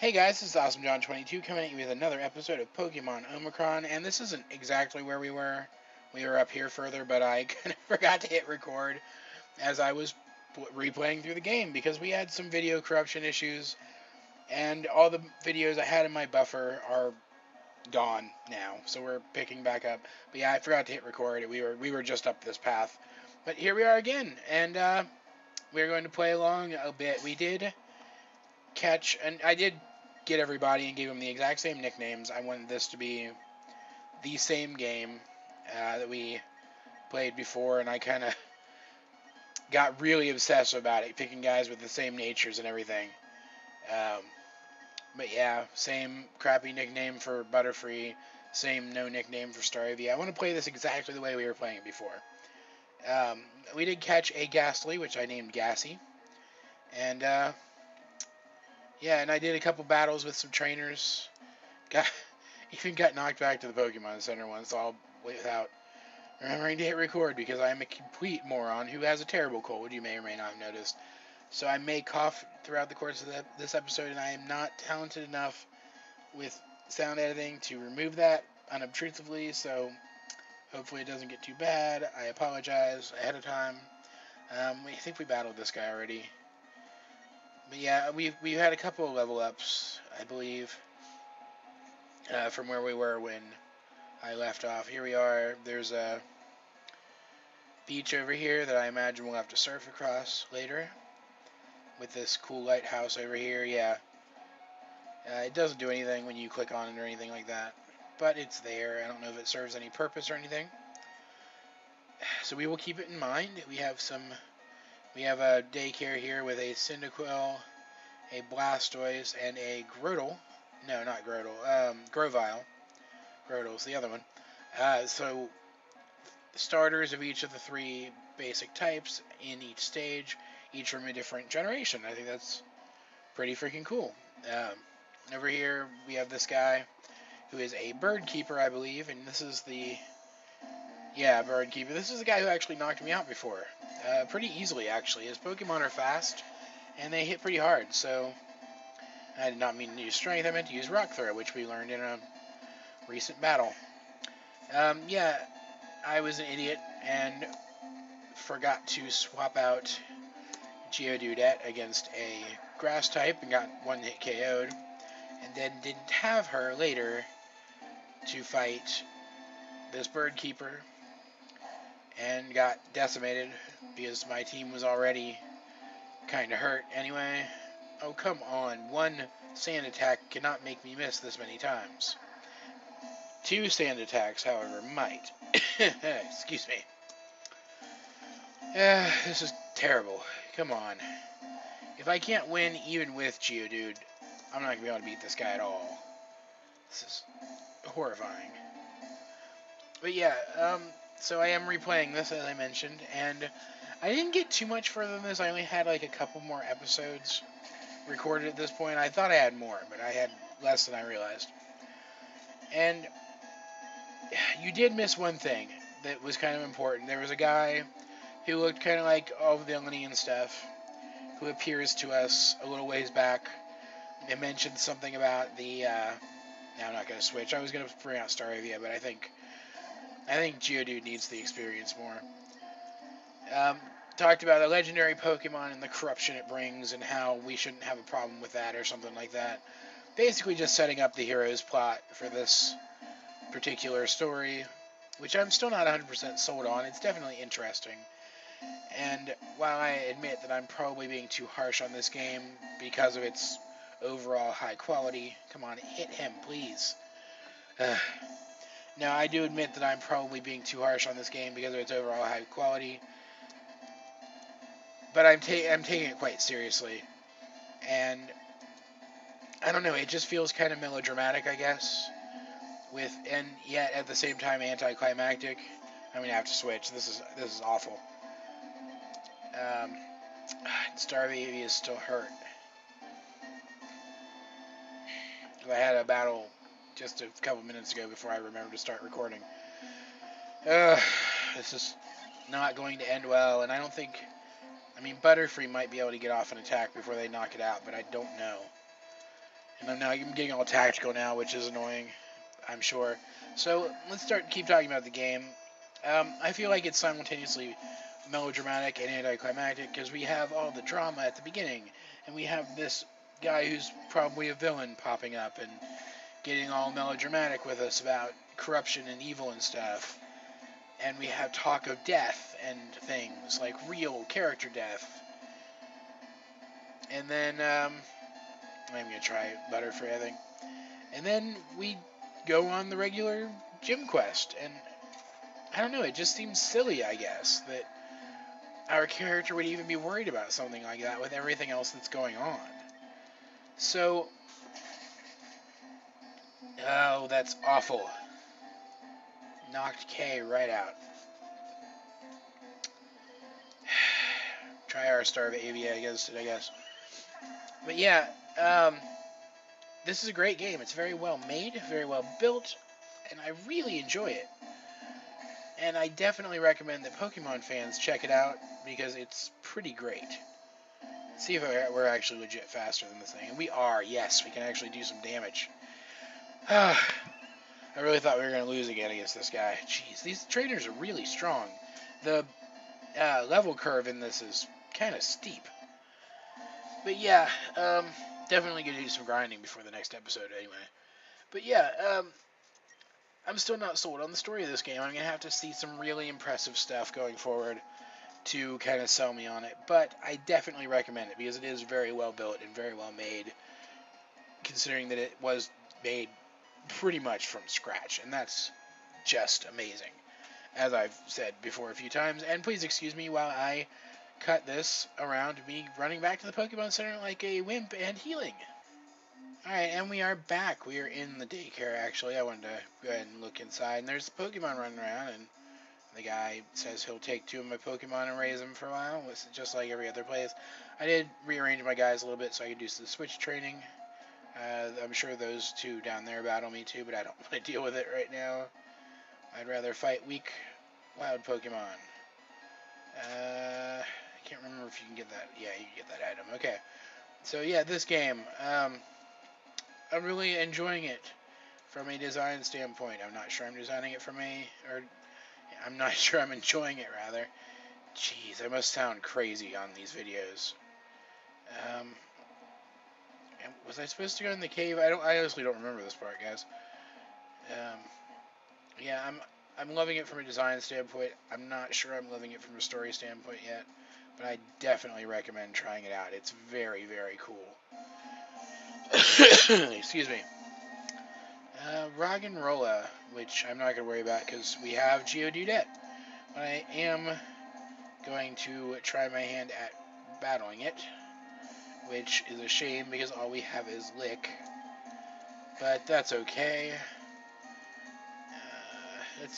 Hey guys, this is AwesomeJohn 22 coming at you with another episode of Pokemon Omicron, and this isn't exactly where we were. We were up here further, but I kind of forgot to hit record as I was replaying through the game because we had some video corruption issues, and all the videos I had in my buffer are gone now, so we're picking back up. But yeah, I forgot to hit record. We were just up this path, but here we are again, and we're going to play along a bit. We did catch, and I did get everybody and gave them the exact same nicknames. I wanted this to be the same game that we played before, and I kind of got really obsessed about it, picking guys with the same natures and everything. Um, but yeah, same crappy nickname for Butterfree, same no nickname for Staravia. I want to play this exactly the way we were playing it before. We did catch a Ghastly, which I named Gassy, and yeah, and I did a couple battles with some trainers. Even got knocked back to the Pokemon Center once, all without remembering to hit record because I am a complete moron who has a terrible cold. You may or may not have noticed. So I may cough throughout the course of this episode, and I am not talented enough with sound editing to remove that unobtrusively. So hopefully it doesn't get too bad. I apologize ahead of time. I think we battled this guy already. But yeah, we had a couple of level ups, I believe, from where we were when I left off. Here we are. There's a beach over here that I imagine we'll have to surf across later. With this cool lighthouse over here. Yeah. It doesn't do anything when you click on it or anything like that. But it's there. I don't know if it serves any purpose or anything. So we will keep it in mind. We have a daycare here with a Cyndaquil, a Blastoise, and a Grotle. No, not Grotle. Grovyle. Groetle's the other one. So starters of each of the three basic types in each stage, each from a different generation. I think that's pretty freaking cool. Over here we have this guy who is a bird keeper, I believe, and this is bird keeper. This is the guy who actually knocked me out before, pretty easily actually. His Pokemon are fast and they hit pretty hard. So I did not mean to use Strength. I meant to use Rock Throw, which we learned in a recent battle. Yeah, I was an idiot and forgot to swap out Geodude against a grass type and got one hit KO'd, and then didn't have her later to fight this bird keeper and got decimated because my team was already kind of hurt anyway. Oh, come on. One sand attack cannot make me miss this many times. Two sand attacks, however, might. Excuse me. This is terrible. Come on. If I can't win even with Geodude, I'm not going to be able to beat this guy at all. This is horrifying. But yeah, so I am replaying this, as I mentioned, and I didn't get too much further than this. I only had like a couple more episodes recorded at this point. I thought I had more, but I had less than I realized. And you did miss one thing that was kind of important. There was a guy who looked kind of like all of the Villainy and stuff, who appears to us a little ways back. It mentioned something about the, now I'm not going to switch. I was going to bring out Staravia, but I think Geodude needs the experience more. Talked about a legendary Pokemon and the corruption it brings and how we shouldn't have a problem with that or something like that. Basically just setting up the hero's plot for this particular story, which I'm still not 100% sold on. It's definitely interesting. And while I admit that I'm probably being too harsh on this game because of its overall high quality, come on, hit him, please. Now, I do admit that I'm probably being too harsh on this game because of its overall high quality, but I'm taking it quite seriously. And I don't know, it just feels kind of melodramatic, I guess, and yet at the same time anticlimactic. I'm gonna have to switch. This is awful. Starvey is still hurt. I had a battle just a couple minutes ago before I remembered to start recording. This is not going to end well, and I don't think... I mean, Butterfree might be able to get off an attack before they knock it out, but I don't know. And I'm getting all tactical now, which is annoying, I'm sure. So let's keep talking about the game. I feel like it's simultaneously melodramatic and anticlimactic because we have all the drama at the beginning, and we have this guy who's probably a villain popping up and getting all melodramatic with us about corruption and evil and stuff. And we have talk of death and things, like real character death. And then, I'm going to try Butterfree, I think. And then we go on the regular gym quest, and I don't know, it just seems silly, I guess, that our character would even be worried about something like that with everything else that's going on. So, oh, that's awful. Knocked K right out. Try our Star of AVA against it, I guess. But yeah, this is a great game. It's very well made, very well built, and I really enjoy it. And I definitely recommend that Pokemon fans check it out because it's pretty great. See if we're actually legit faster than this thing. And we are, yes, we can actually do some damage. I really thought we were going to lose again against this guy. Jeez, these trainers are really strong. The level curve in this is kind of steep. But yeah, definitely going to do some grinding before the next episode anyway. But yeah, I'm still not sold on the story of this game. I'm going to have to see some really impressive stuff going forward to kind of sell me on it. But I definitely recommend it because it is very well built and very well made, considering that it was made pretty much from scratch. And that's just amazing, as I've said before a few times. And please excuse me while I cut this around me running back to the Pokemon Center like a wimp and healing. Alright, and we are back. We are in the daycare, actually. I wanted to go ahead and look inside, and there's a Pokemon running around, and the guy says he'll take 2 of my Pokemon and raise them for a while, just like every other place. I did rearrange my guys a little bit so I could do some switch training. I'm sure those 2 down there battle me too, but I don't want to deal with it right now. I'd rather fight weak, wild Pokemon. I can't remember if you can get that. Yeah, you can get that item. Okay. So yeah, this game, I'm really enjoying it from a design standpoint. I'm not sure I'm designing it I'm not sure I'm enjoying it, rather. Jeez, I must sound crazy on these videos. Was I supposed to go in the cave? I honestly don't remember this part, guys. Yeah, I'm loving it from a design standpoint. I'm not sure I'm loving it from a story standpoint yet, but I definitely recommend trying it out. It's very, very cool. Excuse me. Roggenrola, which I'm not going to worry about because we have Geodude. But I am going to try my hand at battling it, which is a shame because all we have is Lick. But that's okay.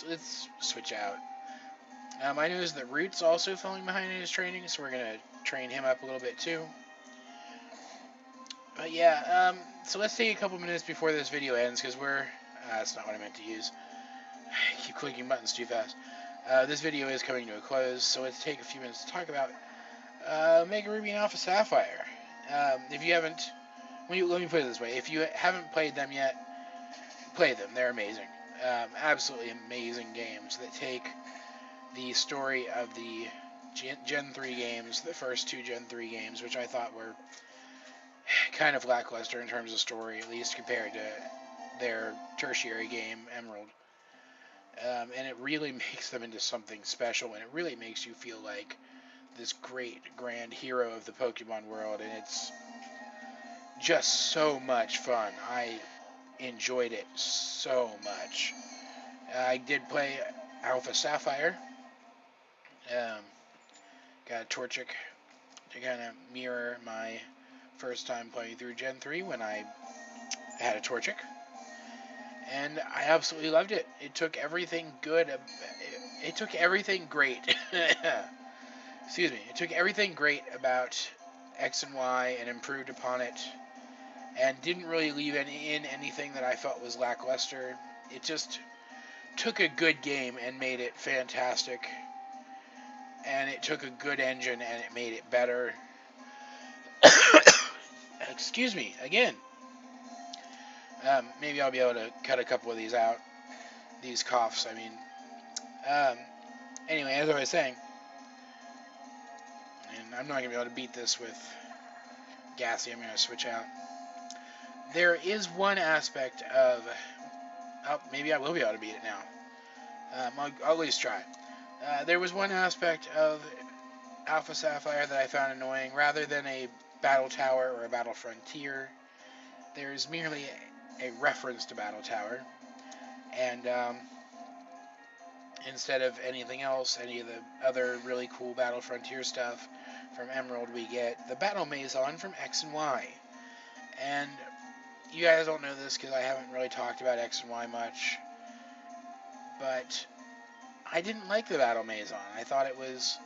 Let's switch out. I noticed that Root's also falling behind in his training, so we're going to train him up a little bit too. But yeah, so let's take a couple minutes before this video ends, because that's not what I meant to use. I keep clicking buttons too fast. This video is coming to a close, so let's take a few minutes to talk about Mega Ruby and Alpha Sapphire. If you haven't, let me put it this way, if you haven't played them yet, play them, they're amazing. Absolutely amazing games that take the story of the Gen 3 games, the first 2 Gen 3 games, which I thought were kind of lackluster in terms of story, at least compared to their tertiary game, Emerald. And it really makes them into something special, and it really makes you feel like this great, grand hero of the Pokemon world, and it's just so much fun. I enjoyed it so much. I did play Alpha Sapphire. Got a Torchic to kind of mirror my first time playing through Gen 3 when I had a Torchic. And I absolutely loved it. It took everything good. It took everything great. Excuse me. It took everything great about X and Y and improved upon it, and didn't really leave in anything that I felt was lackluster. It just took a good game and made it fantastic. And it took a good engine and it made it better. Excuse me, again. Maybe I'll be able to cut a couple of these out. These coughs, I mean. Um, anyway, as I was saying, and I'm not going to be able to beat this with gassy. I'm going to switch out. There is one aspect of... Oh, maybe I will be able to beat it now. I'll at least try. There was one aspect of Alpha Sapphire that I found annoying. Rather than a battle tower or a battle frontier, there's merely a reference to battle tower. And instead of anything else, any of the other really cool battle frontier stuff from Emerald, we get the battle Maison from X and Y. And you guys don't know this because I haven't really talked about X and Y much, but I didn't like the battle Maison. I thought it was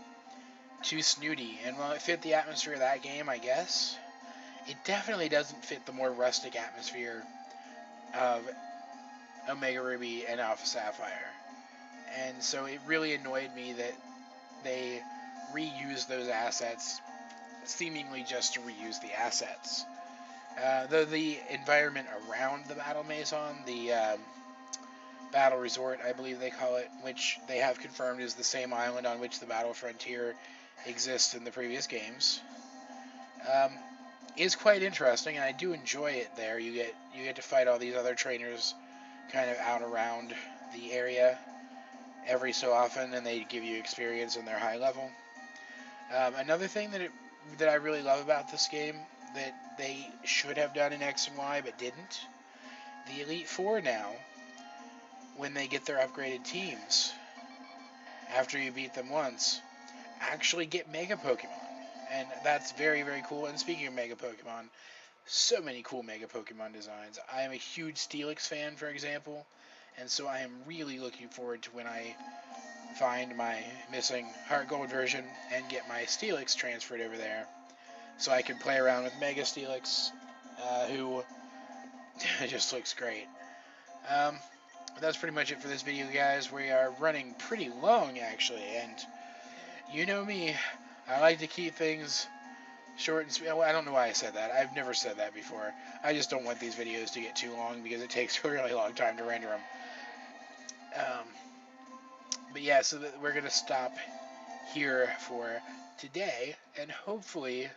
too snooty, and while it fit the atmosphere of that game, I guess, it definitely doesn't fit the more rustic atmosphere of Omega Ruby and Alpha Sapphire. And so it really annoyed me that they reused those assets, seemingly just to reuse the assets. Though the environment around the Battle Maison, the Battle Resort, I believe they call it, which they have confirmed is the same island on which the Battle Frontier exists in the previous games, is quite interesting, and I do enjoy it there. You get to fight all these other trainers kind of out around the area every so often, and they give you experience in their high level. Another thing that I really love about this game that they should have done in X and Y but didn't, the Elite Four now, when they get their upgraded teams, after you beat them once, actually get Mega Pokemon. And that's very, very cool. And speaking of Mega Pokemon, so many cool Mega Pokemon designs. I am a huge Steelix fan, for example, and so I am really looking forward to when I find my missing Heart Gold version and get my Steelix transferred over there, so I can play around with Mega Steelix, who just looks great. That's pretty much it for this video, guys. We are running pretty long, actually, and you know me, I like to keep things short and sweet. Well, I don't know why I said that. I've never said that before. I just don't want these videos to get too long because it takes a really long time to render them. But yeah, so we're going to stop here for today, and hopefully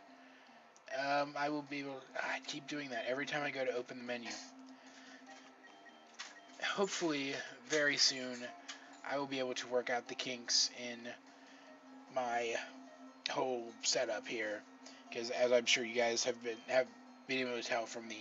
I will be able to... I keep doing that every time I go to open the menu. Hopefully, very soon, I will be able to work out the kinks in my whole setup here, because as I'm sure you guys have been able to tell from the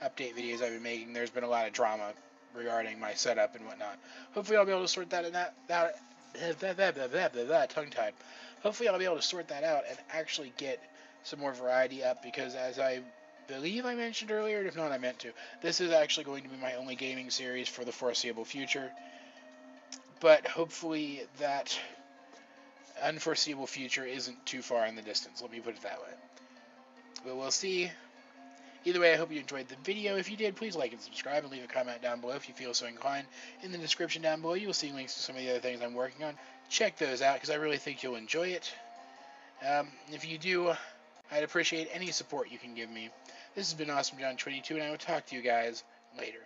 update videos I've been making, there's been a lot of drama regarding my setup and whatnot. Hopefully I'll be able to sort that out. Tongue-tied. Hopefully I'll be able to sort that out and actually get some more variety up, because as I believe I mentioned earlier, and if not I meant to, this is actually going to be my only gaming series for the foreseeable future. But hopefully that unforeseeable future isn't too far in the distance. Let me put it that way. But we'll see. Either way, I hope you enjoyed the video. If you did, please like and subscribe and leave a comment down below if you feel so inclined. In the description down below, you will see links to some of the other things I'm working on. Check those out because I really think you'll enjoy it. If you do, I'd appreciate any support you can give me. This has been AwesomeJohn 22, and I will talk to you guys later.